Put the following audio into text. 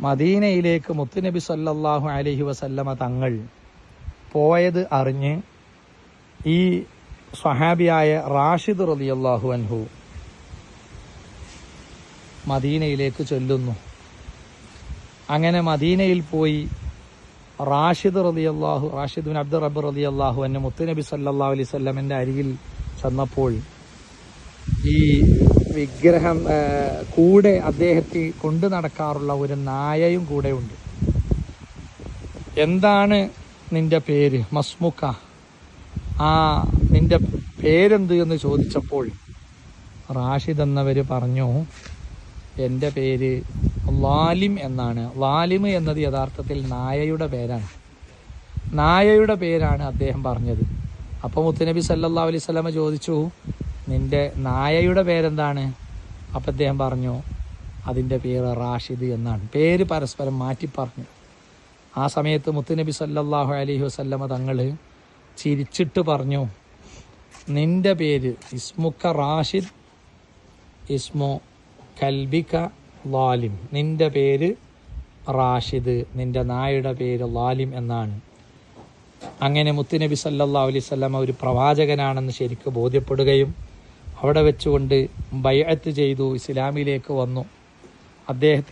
മദീനയിലേക്ക് മുത്തുനബി സല്ലല്ലാഹു അലൈഹി വസല്ലമ തങ്ങൾ പോയത് അറിഞ്ഞ് ഈ സ്വഹാബിയായ റാഷിദ് റളിയല്ലാഹു അൻഹു മദീനയിലേക്ക് ചൊല്ലുന്നു. അങ്ങനെ മദീനയിൽ പോയി റാഷിദ് ബിൻ അബ്ദുർ റബ്ബ് റളിയല്ലാഹു അൻഹു മുത്തുനബി സല്ലല്ലാഹു അലൈഹി വസല്ലമയുടെ അരികിൽ ചെന്നപ്പോൾ ഈ വിഗ്രഹം കൂടെ അദ്ദേഹത്തെ കൊണ്ടു നടക്കാറുള്ള ഒരു നായയും കൂടെ ഉണ്ട്. എന്താണ് നിന്റെ പേര്? മസ്മുക്ക, നിന്റെ പേരെന്ത് എന്ന് ചോദിച്ചപ്പോൾ റാഷിദ് എന്നവര് പറഞ്ഞു, എൻ്റെ പേര് ലാലിം എന്നാണ്. ലാലിം എന്നത് യഥാർത്ഥത്തിൽ നായയുടെ പേരാണ്. നായയുടെ പേരാണ് അദ്ദേഹം പറഞ്ഞത്. അപ്പോൾ മുത്തുനബി സല്ലല്ലാഹു അലൈഹി വസല്ലമ ചോദിച്ചു, നിന്റെ നായയുടെ പേരെന്താണ്? അപ്പം അദ്ദേഹം പറഞ്ഞു, അതിൻ്റെ പേര് റാഷിദ് എന്നാണ്. പേര് പരസ്പരം മാറ്റി പറഞ്ഞു. ആ സമയത്ത് മുത്തുനബി സല്ലല്ലാഹു അലൈഹി വസല്ലമ തങ്ങൾ ചിരിച്ചിട്ട് പറഞ്ഞു, നിന്റെ പേര് ഇസ്മുക്ക റാഷിദ്, ഇസ്മു കൽബിക ലാലിം. നിന്റെ പേര് റാഷിദ്, നിന്റെ നായയുടെ പേര് ലാലിം എന്നാണ്. അങ്ങനെ മുത്തുനബി സല്ലല്ലാഹു അലൈഹി വസല്ലമ ഒരു പ്രവാചകനാണെന്ന് ശരിക്ക് ബോധ്യപ്പെടുകയും അവിടെ വെച്ചുകൊണ്ട് ബൈഅത്ത് ചെയ്തു, ഇസ്ലാമിലേക്ക് വന്നു. അദ്ദേഹത്തെ